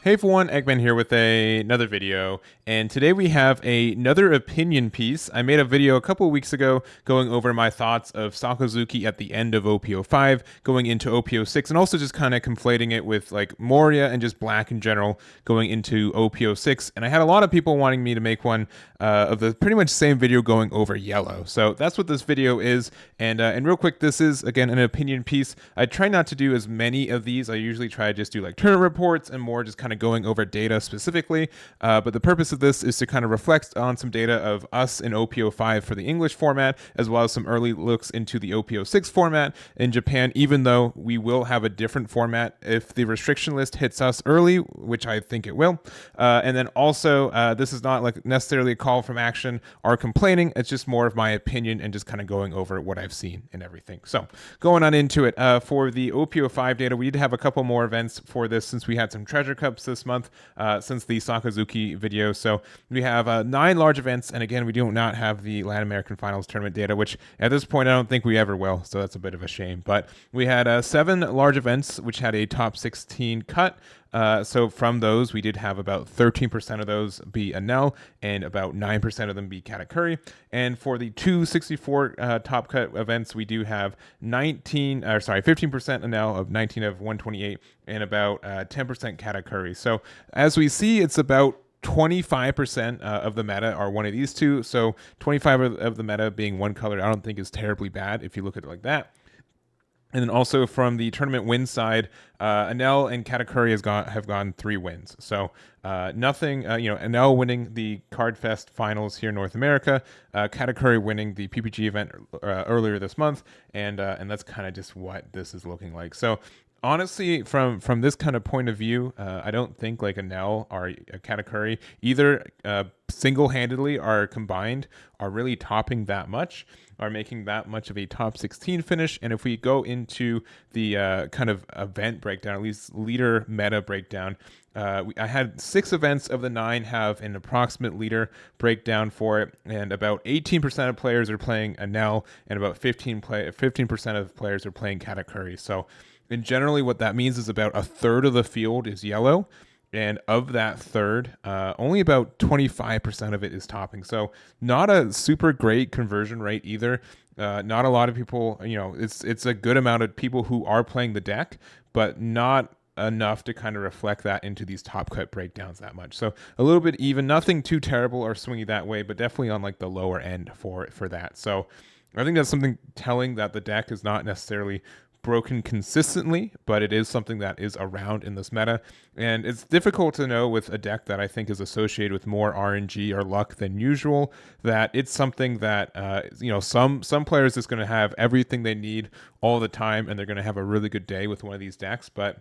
Hey everyone, Eggman here with another video, and today we have another opinion piece. I made a video a couple of weeks ago going over my thoughts of Sakazuki at the end of OPO5, going into OPO6, and also just kind of conflating it with like Moria and just black in general going into OPO6. And I had a lot of people wanting me to make one of the pretty much same video going over yellow. So that's what this video is. And real quick, this is again an opinion piece. I try not to do as many of these. I usually try to just do like tournament reports and more just kind of going over data specifically, but the purpose of this is to kind of reflect on some data of us in OPO5 for the English format, as well as some early looks into the OPO6 format in Japan, even though we will have a different format if the restriction list hits us early, which I think it will. And then also, this is not like necessarily a call from action or complaining, it's just more of my opinion and just kind of going over what I've seen and everything. So going on into it, for the OPO5 data, we did have a couple more events for this since we had some treasure cups this month since the Sakazuki video. So we have 9 large events, and again, we do not have the Latin American Finals tournament data, which at this point I don't think we ever will, so that's a bit of a shame. But we had 7 large events which had a top 16 cut. So from those, we did have about 13% of those be Anel and about 9% of them be Katakuri. And for the 264 top cut events, we do have 15% Anel of 19 of 128 and about 10% Katakuri. So as we see, it's about 25% of the meta are one of these two. So 25 of the meta being one color, I don't think is terribly bad if you look at it like that. And then also from the tournament win side, Anel and Katakuri have gone 3 wins. So nothing, Anel winning the Card Fest finals here in North America, Katakuri winning the PPG event earlier this month, and that's kind of just what this is looking like. So honestly, from this kind of point of view, I don't think like Anel or a Katakuri either single-handedly or combined are really topping that much, are making that much of a top 16 finish. And if we go into the kind of event breakdown, at least leader meta breakdown, I had 6 events of the 9 have an approximate leader breakdown for it, and about 18% of players are playing Anel, and about 15% of players are playing Katakuri. So and generally what that means is about a third of the field is yellow, and of that third, only about 25% of it is topping. So not a super great conversion rate either. Not a lot of people, it's a good amount of people who are playing the deck, but not enough to kind of reflect that into these top cut breakdowns that much. So a little bit even, nothing too terrible or swingy that way, but definitely on like the lower end for that. So I think that's something telling that the deck is not necessarily broken consistently, but it is something that is around in this meta, and it's difficult to know with a deck that I think is associated with more RNG or luck than usual, that it's something that some players is going to have everything they need all the time and they're going to have a really good day with one of these decks, but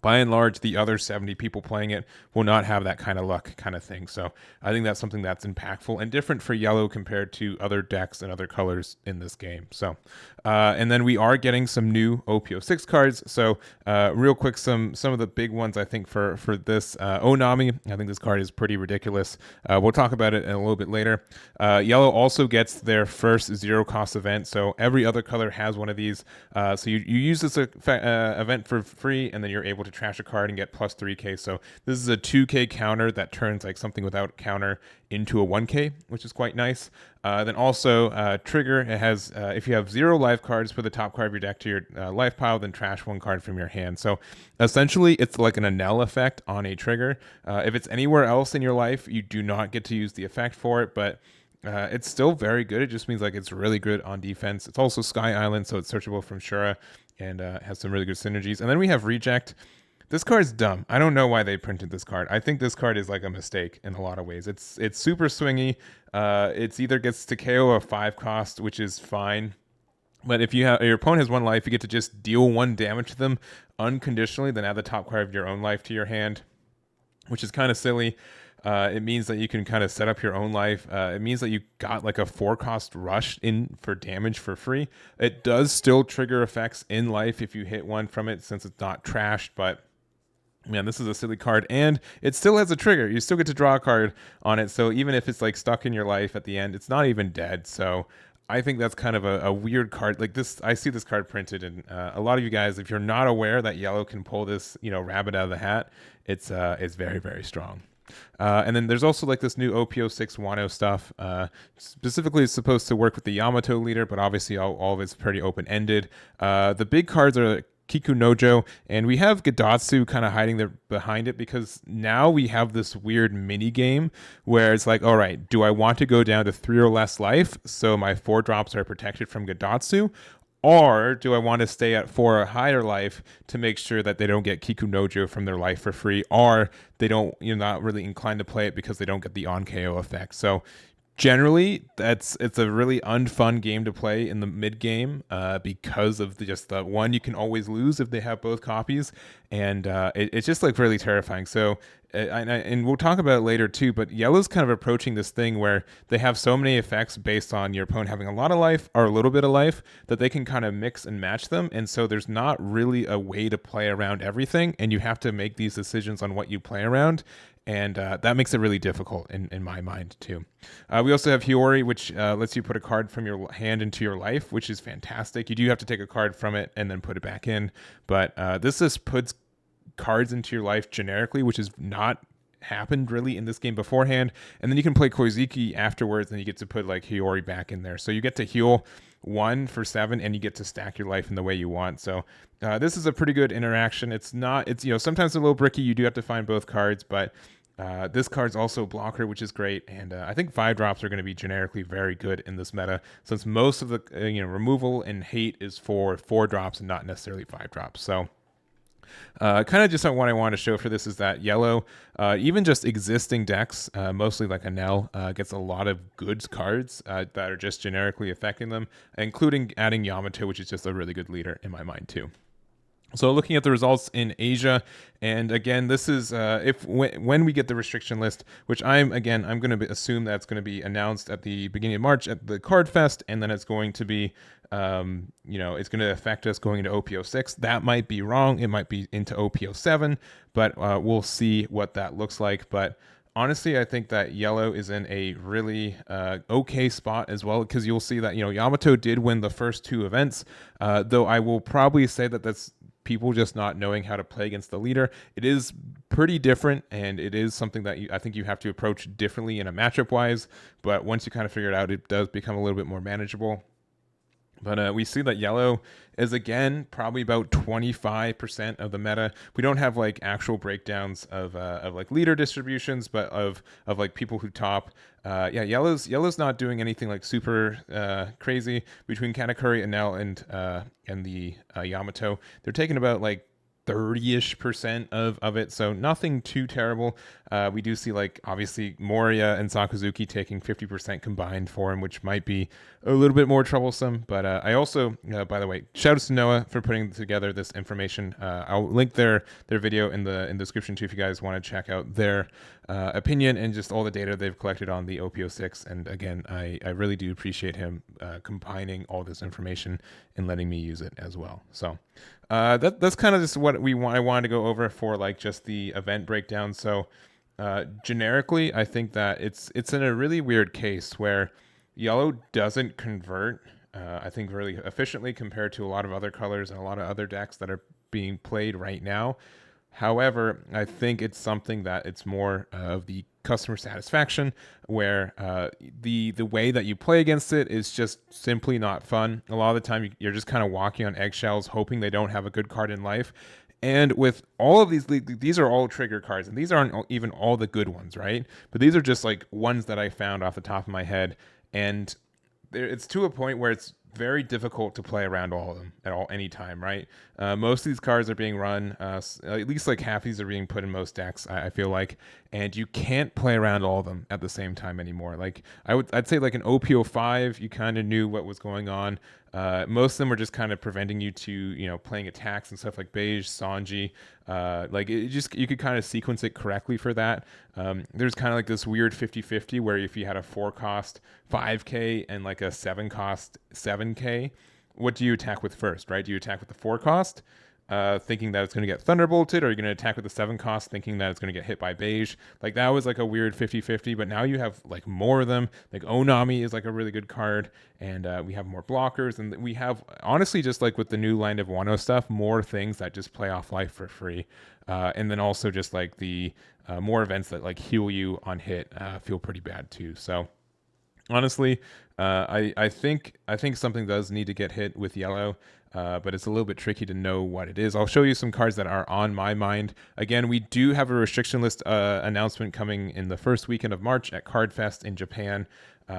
by and large, the other 70 people playing it will not have that kind of luck kind of thing. So I think that's something that's impactful and different for yellow compared to other decks and other colors in this game. So, and then we are getting some new OPO6 cards. So real quick, some of the big ones I think for this Onami. I think this card is pretty ridiculous. We'll talk about it in a little bit later. Yellow also gets their first 0 cost event. So every other color has one of these. So you use this event for free, and then you're able to trash a card and get plus 3k. So this is a 2k counter that turns like something without counter into a 1k, which is quite nice. Then also trigger, it has if you have 0 life cards, put the top card of your deck to your life pile, then trash 1 card from your hand. So essentially it's like an Anel effect on a trigger. If it's anywhere else in your life, you do not get to use the effect for it, but it's still very good. It just means like it's really good on defense. It's also Sky Island, so it's searchable from Shura, and has some really good synergies. And then we have Reject. This card's dumb. I don't know why they printed this card. I think this card is like a mistake in a lot of ways. It's super swingy. It's either gets to KO a 5 cost, which is fine, but if your opponent has 1 life, you get to just deal 1 damage to them unconditionally, then add the top card of your own life to your hand, which is kind of silly. It means that you can kind of set up your own life. It means that you got like a 4 cost rush in for damage for free. It does still trigger effects in life if you hit 1 from it, since it's not trashed, but man, this is a silly card, and it still has a trigger. You still get to draw a card on it, so even if it's like stuck in your life at the end, it's not even dead. So I think that's kind of a weird card. Like this, I see this card printed, and a lot of you guys, if you're not aware that yellow can pull this, rabbit out of the hat, it's very very strong. And then there's also like this new OPO6 Wano stuff. Specifically, it's supposed to work with the Yamato leader, but obviously all of it's pretty open ended. The big cards are Kiku Nojo, and we have Gadatsu kind of hiding there behind it because now we have this weird mini game where it's like, all right, do I want to go down to 3 or less life so my 4 drops are protected from Gadatsu? Or do I want to stay at 4 or higher life to make sure that they don't get Kiku Nojo from their life for free, or they don't, you're not really inclined to play it because they don't get the on KO effect. So generally, it's a really unfun game to play in the mid game because of just the one you can always lose if they have both copies, and it's just like really terrifying. So and we'll talk about it later too, but yellow's kind of approaching this thing where they have so many effects based on your opponent having a lot of life or a little bit of life that they can kind of mix and match them, and so there's not really a way to play around everything, and you have to make these decisions on what you play around, and that makes it really difficult in my mind too. We also have Hiyori, which lets you put a card from your hand into your life, which is fantastic. You do have to take a card from it and then put it back in, but this just puts cards into your life generically, which has not happened really in this game beforehand. And then you can play Koiziki afterwards, and you get to put like Hiyori back in there. So you get to heal 1 for 7, and you get to stack your life in the way you want. So this is a pretty good interaction. It's sometimes a little bricky. You do have to find both cards, but this card's also blocker, which is great. And I think 5 drops are going to be generically very good in this meta, since most of the removal and hate is for 4 drops and not necessarily 5 drops. So kind of just what I want to show for this is that yellow, even just existing decks, mostly like Anel, gets a lot of good cards that are just generically affecting them, including adding Yamato, which is just a really good leader in my mind too. So looking at the results in Asia, and again, this is when we get the restriction list, which I'm going to assume that's going to be announced at the beginning of March at the Card Fest, and then it's going to be, it's going to affect us going into OPO6. That might be wrong. It might be into OPO7, but we'll see what that looks like. But honestly, I think that yellow is in a really okay spot as well, because you'll see that Yamato did win the first 2 events, though I will probably say that that's people just not knowing how to play against the leader. It is pretty different, and it is something that I think you have to approach differently in a matchup wise, but once you kind of figure it out, it does become a little bit more manageable. But we see that yellow is, again, probably about 25% of the meta. We don't have like actual breakdowns of like leader distributions, but of like people who top. Yellow's not doing anything like super crazy between Katakuri, Anel, and the Yamato. They're taking about like 30-ish% of it, so nothing too terrible. We do see like obviously Moria and Sakazuki taking 50% combined for him, which might be a little bit more troublesome. But I also, by the way, shout out to Noah for putting together this information. I'll link their video in the description too if you guys want to check out their opinion and just all the data they've collected on the OPO6. And again, I really do appreciate him combining all this information and letting me use it as well. So that's kind of just what I wanted to go over for like just the event breakdown. So generically, I think that it's in a really weird case where yellow doesn't convert, I think, really efficiently compared to a lot of other colors and a lot of other decks that are being played right now. However, I think it's something that it's more of the customer satisfaction, where the way that you play against it is just simply not fun. A lot of the time, you're just kind of walking on eggshells, hoping they don't have a good card in life. And with all of these are all trigger cards, and these aren't even all the good ones, right? But these are just like ones that I found off the top of my head, and it's to a point where it's very difficult to play around all of them at any time, right? Most of these cards are being run, at least like half these are being put in most decks, I feel like, and you can't play around all of them at the same time anymore. Like I'd say like an OPO5, you kind of knew what was going on. Most of them were just kind of preventing you to, playing attacks and stuff like Beige, Sanji. Like you could kind of sequence it correctly for that. There's kind of like this weird 50-50 where if you had a 4 cost 5k and like a 7 cost 7k, what do you attack with first, right? Do you attack with the 4 cost? thinking that it's going to get thunderbolted, or you're going to attack with the 7 cost thinking that it's going to get hit by beige. Like that was like a weird 50-50, but now you have like more of them. Like Onami is like a really good card, and we have more blockers, and we have honestly just like with the new line of Wano stuff, more things that just play off life for free. And then also just like the more events that like heal you on hit feel pretty bad too. So honestly, I think something does need to get hit with yellow, but it's a little bit tricky to know what it is. I'll show you some cards that are on my mind. Again, we do have a restriction list announcement coming in the first weekend of March at Cardfest in Japan.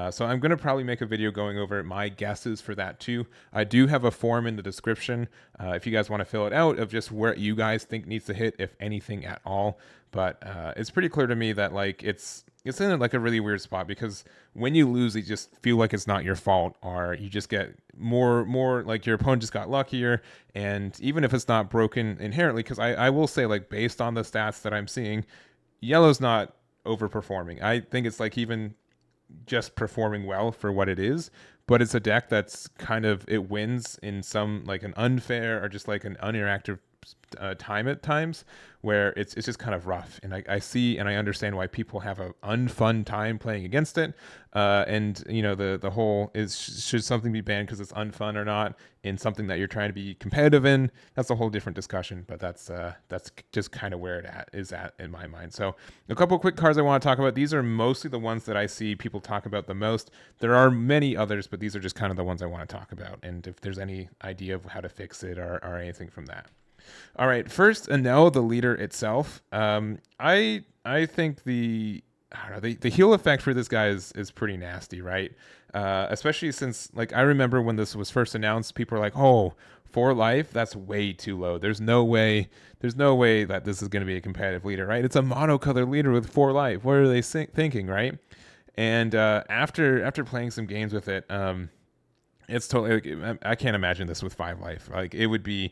So I'm going to probably make a video going over my guesses for that too. I do have a form in the description if you guys want to fill it out of just where you guys think needs to hit, if anything at all. But it's pretty clear to me that like it's in like a really weird spot, because when you lose, you just feel like it's not your fault, or you just get more like your opponent just got luckier. And even if it's not broken inherently, because I will say, like, based on the stats that I'm seeing, yellow's not overperforming. I think it's like even just performing well for what it is, but it's a deck that's kind of, it wins in some like an unfair or just like an uninteractive time at times, where it's just kind of rough. And I see and I understand why people have an unfun time playing against it. And you know, the whole is, should something be banned because it's unfun or not in something that you're trying to be competitive in? That's a whole different discussion, but that's just kind of where it is at in my mind. So a couple quick cards I want to talk about. These are mostly the ones that I see people talk about the most. There are many others, but these are just kind of the ones I want to talk about, and if there's any idea of how to fix it or anything from that. All right, first, Enel, the leader itself. I think the heal effect for this guy is pretty nasty, right? Especially since, like, I remember when this was first announced, people were like, "Oh, 4 life, that's way too low. There's no way that this is going to be a competitive leader, right? It's a monocolor leader with 4 life. What are they thinking, right?" And after playing some games with it, it's totally, like, I can't imagine this with 5 life. Like it would be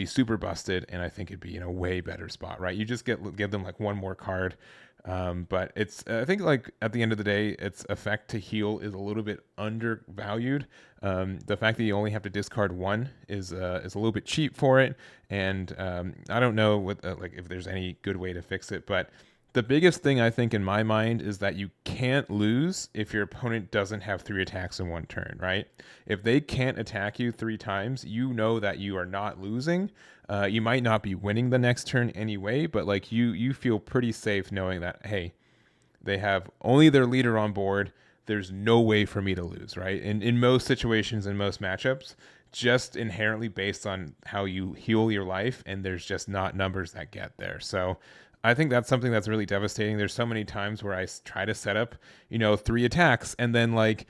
super busted, and I think it'd be in a way better spot, right? You just give them like one more card. But it's, I think, like, at the end of the day, its effect to heal is a little bit undervalued. The fact that you only have to discard one is a little bit cheap for it, and I don't know what like if there's any good way to fix it, but the biggest thing I think in my mind is that you can't lose if your opponent doesn't have 3 attacks in one turn, right? If they can't attack you 3 times, you know that you are not losing. You might not be winning the next turn anyway, but like you feel pretty safe knowing that, hey, they have only their leader on board. There's no way for me to lose, right? In most situations, in most matchups, just inherently based on how you heal your life, and there's just not numbers that get there. So I think that's something that's really devastating. There's so many times where I try to set up, 3 attacks, and then like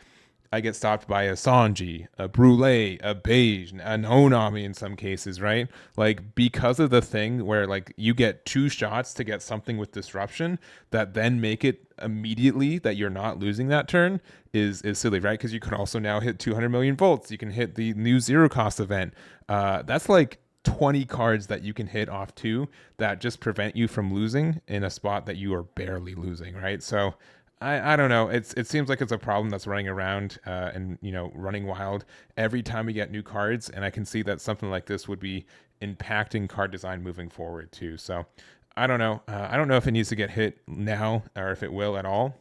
I get stopped by a Sanji, a Brûlé, a Beige, an Onami in some cases, right? Like, because of the thing where like you get 2 shots to get something with disruption that then make it immediately that you're not losing that turn is silly, right? Because you could also now hit 200 million volts. You can hit the new 0 cost event. That's like 20 cards that you can hit off too that just prevent you from losing in a spot that you are barely losing, right? So I don't know. It seems like it's a problem that's running around and running wild every time we get new cards, and I can see that something like this would be impacting card design moving forward too. So I don't know. I don't know if it needs to get hit now or if it will at all,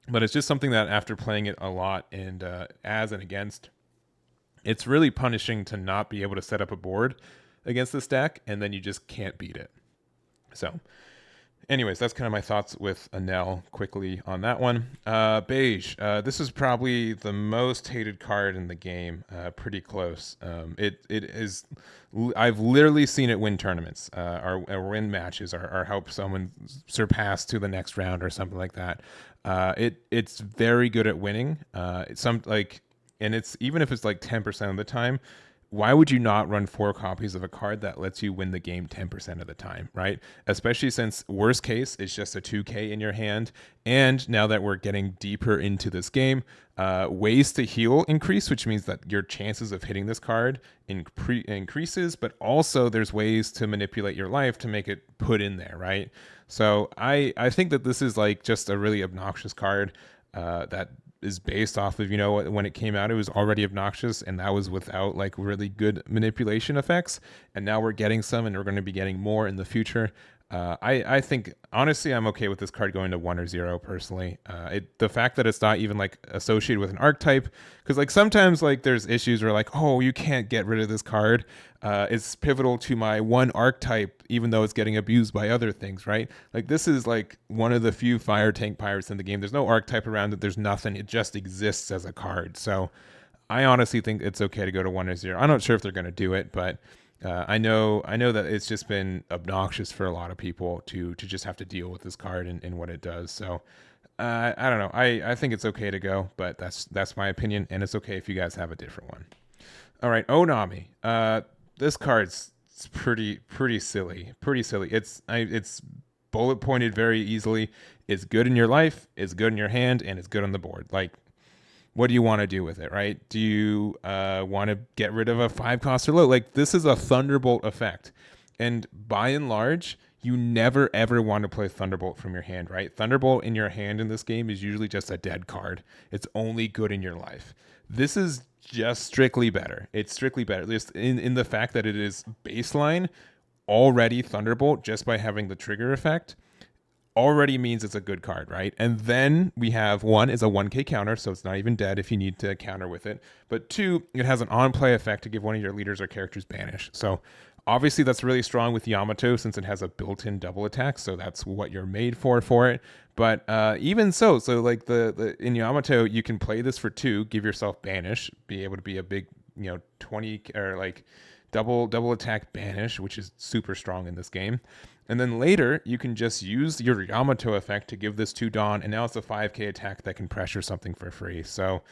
but it's just something that after playing it a lot and as and against, it's really punishing to not be able to set up a board against this deck, and then you just can't beat it. So anyways, that's kind of my thoughts with Enel quickly on that one. Beige. This is probably the most hated card in the game. Pretty close. It is. I've literally seen it win tournaments or win matches or help someone surpass to the next round or something like that. It's very good at winning. And it's, even if it's like 10% of the time, why would you not run 4 copies of a card that lets you win the game 10% of the time, right? Especially since worst case is just a 2K in your hand. And now that we're getting deeper into this game, ways to heal increase, which means that your chances of hitting this card increases, but also there's ways to manipulate your life to make it put in there, right? So I think that this is like just a really obnoxious card that is based off of, when it came out, it was already obnoxious, and that was without like really good manipulation effects. And now we're getting some, and we're going to be getting more in the future. I think honestly, I'm okay with this card going to 1 or 0 personally. The fact that it's not even like associated with an archetype, because like sometimes like there's issues where like, oh, you can't get rid of this card. It's pivotal to my one archetype, even though it's getting abused by other things, right? Like this is like one of the few fire tank pirates in the game. There's no archetype around it. There's nothing. It just exists as a card. So I honestly think it's okay to go to 1 or 0. I'm not sure if they're going to do it, but I know that it's just been obnoxious for a lot of people to just have to deal with this card and what it does. So I don't know. I think it's okay to go, but that's my opinion, and it's okay if you guys have a different one. All right, Onami. This card's pretty silly. Pretty silly. It's bullet pointed very easily. It's good in your life. It's good in your hand, and it's good on the board. Like, what do you want to do with it, right? Do you want to get rid of a 5 cost or low? Like, this is a Thunderbolt effect. And by and large, you never ever want to play Thunderbolt from your hand, right? Thunderbolt in your hand in this game is usually just a dead card. It's only good in your life. This is just strictly better. It's strictly better. Just in the fact that it is baseline already Thunderbolt just by having the trigger effect already means it's a good card, right? And then we have one is a 1k counter, so it's not even dead if you need to counter with it. But 2, it has an on-play effect to give one of your leaders or characters banish. So obviously that's really strong with Yamato since it has a built-in double attack, so that's what you're made for it. But even so like the in Yamato, you can play this for 2, give yourself banish, be able to be a big 20 or like double attack banish, which is super strong in this game. And then later, you can just use your Yamato effect to give this 2 Dawn, and now it's a 5k attack that can pressure something for free. So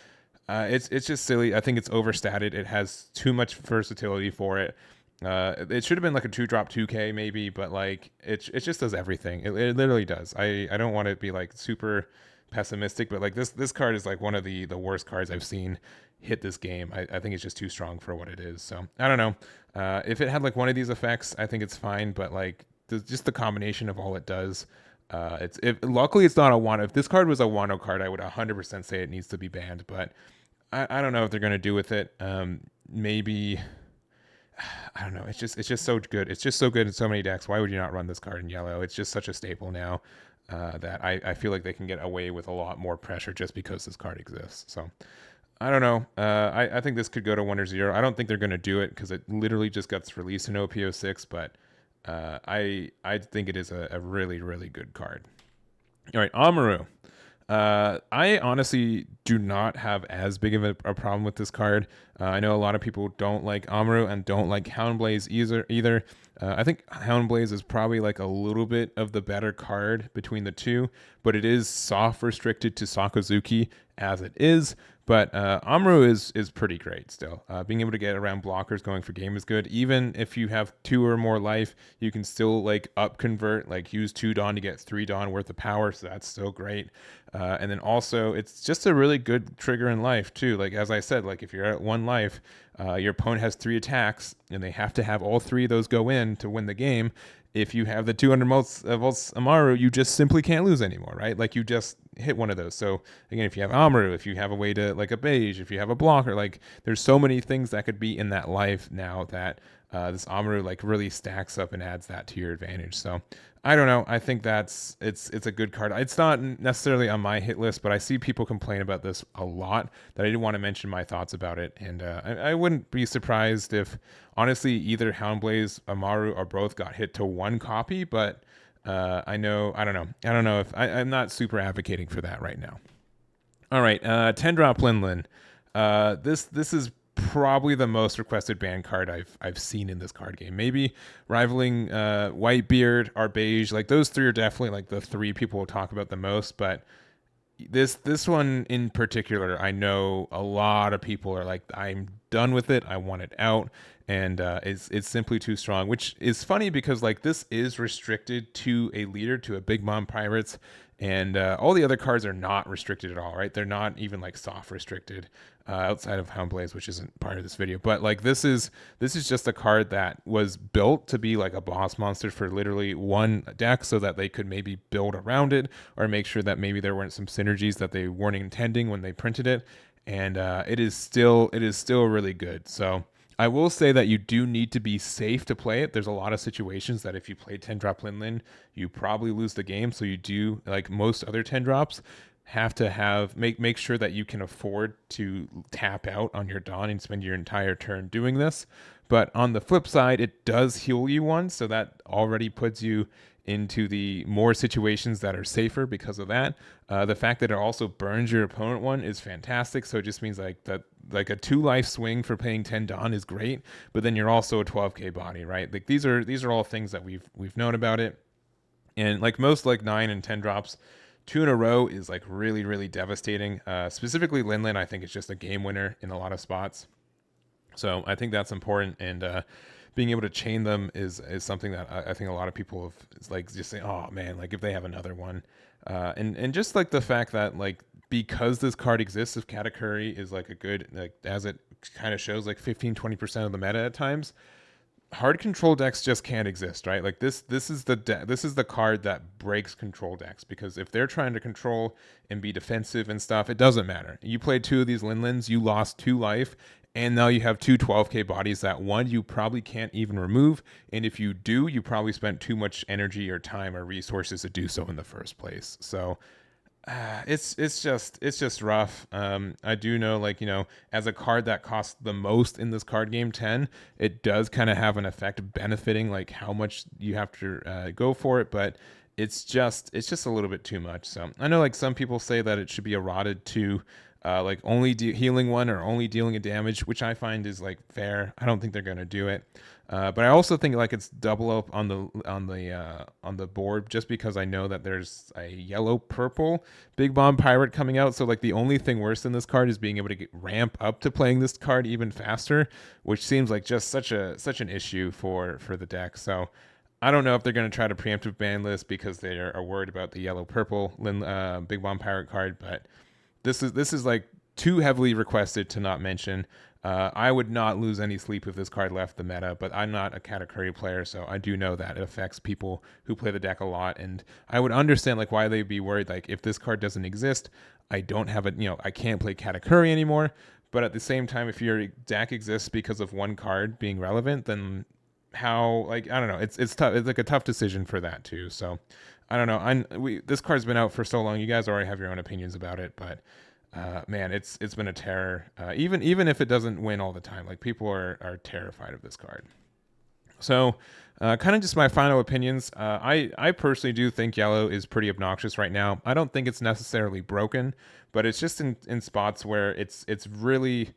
it's just silly. I think it's overstated. It has too much versatility for it. It should have been like a 2-drop 2k maybe, but like it just does everything. It literally does. I don't want to be like super pessimistic, but like this card is like one of the worst cards I've seen hit this game. I think it's just too strong for what it is. So I don't know. If it had like one of these effects, I think it's fine, but like just the combination of all it does. Luckily it's not a Wano. If this card was a Wano card, I would 100% say it needs to be banned, but I don't know what they're going to do with it. Maybe, I don't know. It's just so good. It's just so good in so many decks. Why would you not run this card in yellow? It's just such a staple now that I feel like they can get away with a lot more pressure just because this card exists. So I don't know. I think this could go to 1 or 0. I don't think they're going to do it because it literally just got released in OPO6, but I think it is a really, really good card. All right, Amaru. I honestly do not have as big of a problem with this card. I know a lot of people don't like Amaru and don't like Houndblaze either. I think Houndblaze is probably like a little bit of the better card between the two, but it is soft restricted to Sakazuki as it is. But Amaru is pretty great still. Being able to get around blockers going for game is good. Even if you have 2 or more life, you can still like up convert, like use 2 Dawn to get 3 Dawn worth of power. So that's still great. And then also it's just a really good trigger in life too. Like as I said, like if you're at 1 life, your opponent has 3 attacks and they have to have all 3 of those go in to win the game. If you have the 200 volts Amaru, you just simply can't lose anymore, right? Like you just hit one of those. So again, if you have Amaru, if you have a way to like a beige, if you have a blocker, like there's so many things that could be in that life now that this Amaru like really stacks up and adds that to your advantage. So I don't know. I think it's a good card. It's not necessarily on my hit list, but I see people complain about this a lot that I didn't want to mention my thoughts about it. And I wouldn't be surprised if honestly either Houndblaze, Amaru, or both got hit to 1 copy, but I don't know if I'm not super advocating for that right now. All right, 10-drop Linlin. This is probably the most requested ban card I've seen in this card game. Maybe rivaling Whitebeard or Beige. Like those 3 are definitely like the 3 people will talk about the most. But this one in particular, I know a lot of people are like, I'm done with it. I want it out. And it's simply too strong, which is funny because like this is restricted to a leader, to a Big Mom Pirates. and all the other cards are not restricted at all, right? They're not even like soft restricted outside of Houndblaze, which isn't part of this video. But like this is just a card that was built to be like a boss monster for literally one deck, so that they could maybe build around it or make sure that maybe there weren't some synergies that they weren't intending when they printed it. And it is still really good. So I will say that you do need to be safe to play it. There's a lot of situations that if you play 10 drop Linlin, you probably lose the game. So you do, like most other 10 drops, have to make sure that you can afford to tap out on your Dawn and spend your entire turn doing this. But on the flip side, it does heal you once, so that already puts you into the more situations that are safer because of that. The fact that it also burns your opponent one is fantastic. So it just means like that, like a 2 life swing for paying 10 Dawn is great, but then you're also a 12k body, right? Like these are all things that we've known about it. And like most like 9 and 10 drops, 2 in a row is like really, really devastating. Specifically Linlin, I think it's just a game winner in a lot of spots. So I think that's important, and being able to chain them is something that I think a lot of people have like just say, oh man, like if they have another one, and just like the fact that like because this card exists, if Katakuri is like a good, like as it kind of shows, like 15-20% of the meta at times, hard control decks just can't exist, right? Like this is the card that breaks control decks, because if they're trying to control and be defensive and stuff, it doesn't matter. You played 2 of these Linlins, you lost 2 life, and now you have 2 12k bodies that one you probably can't even remove, and if you do, you probably spent too much energy or time or resources to do so in the first place. So it's just rough. I do know, like, as a card that costs the most in this card game, 10, it does kind of have an effect benefiting like how much you have to go for it, but it's just a little bit too much. So I know like some people say that it should be eroded to like only healing one or only dealing a damage, which I find is like fair. I don't think they're gonna do it, but I also think like it's double up on the board, just because I know that there's a yellow purple big bomb pirate coming out. So like the only thing worse than this card is being able to ramp up to playing this card even faster, which seems like just such an issue for the deck. So I don't know if they're going to try to preemptive ban list because they are worried about the yellow purple big bomb pirate card, but this is like too heavily requested to not mention. I would not lose any sleep if this card left the meta, but I'm not a Katakuri player, so I do know that it affects people who play the deck a lot, and I would understand like why they'd be worried. Like if this card doesn't exist, I don't have it. I can't play Katakuri anymore. But at the same time, if your deck exists because of one card being relevant, then how, like, I don't know, it's tough. It's like a tough decision for that too. So I don't know. This card's been out for so long. You guys already have your own opinions about it, but man, it's been a terror. Even if it doesn't win all the time, like people are terrified of this card. So kind of just my final opinions. I personally do think yellow is pretty obnoxious right now. I don't think it's necessarily broken, but it's just in spots where it's really,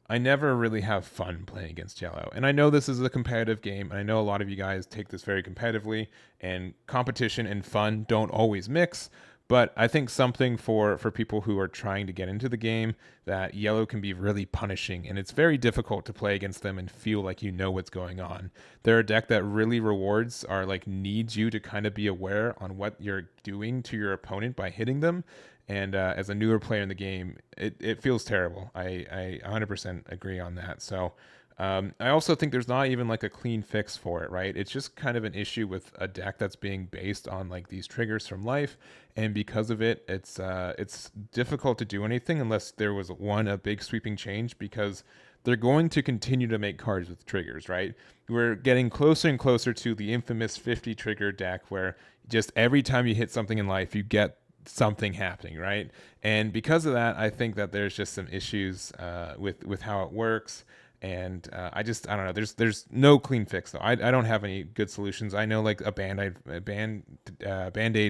I never really have fun playing against yellow. And I know this is a competitive game, and I know a lot of you guys take this very competitively, and competition and fun don't always mix. But I think something for people who are trying to get into the game, that yellow can be really punishing, and it's very difficult to play against them and feel like you know what's going on. They're a deck that really rewards, or like needs you to kind of be aware on what you're doing to your opponent by hitting them. And as a newer player in the game, it feels terrible. I 100% agree on that. So I also think there's not even like a clean fix for it, right? It's just kind of an issue with a deck that's being based on like these triggers from life, and because of it, it's difficult to do anything unless there was a big sweeping change, because they're going to continue to make cards with triggers, right? We're getting closer and closer to the infamous 50 trigger deck, where just every time you hit something in life, you get something happening, right? And because of that, I think that there's just some issues with how it works. And I don't know. There's no clean fix though. I don't have any good solutions. I know like a band-aid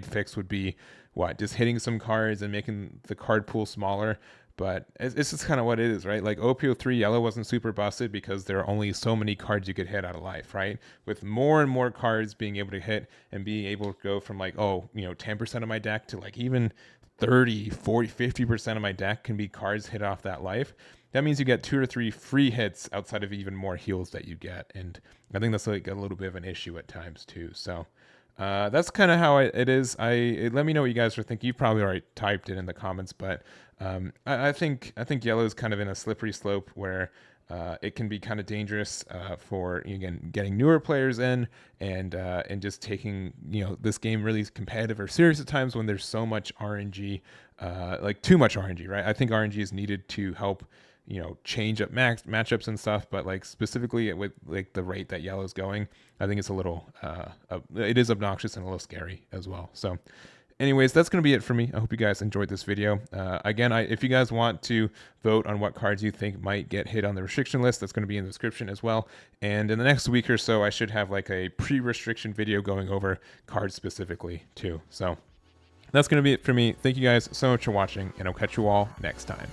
fix would be what, just hitting some cards and making the card pool smaller. But it's just kind of what it is, right? Like OPO3 yellow wasn't super busted because there are only so many cards you could hit out of life, right? With more and more cards being able to hit and being able to go from like, 10% of my deck to like even 30, 40, 50% of my deck can be cards hit off that life. That means you get 2 or 3 free hits outside of even more heals that you get. And I think that's like a little bit of an issue at times too. So That's kind of how it is. Let me know what you guys are thinking. You probably already typed it in the comments, but I think yellow is kind of in a slippery slope where it can be kind of dangerous for again getting newer players in and just taking this game really competitive or serious at times when there's so much RNG, like too much RNG, right? I think RNG is needed to help change up matchups and stuff, but like specifically with like the rate that yellow's going, I think it's a little it is obnoxious and a little scary as well. So anyways, that's going to be it for me. I hope you guys enjoyed this video. Again, if you guys want to vote on what cards you think might get hit on the restriction list, that's going to be in the description as well. And in the next week or so, I should have like a pre-restriction video going over cards specifically too. So that's going to be it for me. Thank you guys so much for watching, and I'll catch you all next time.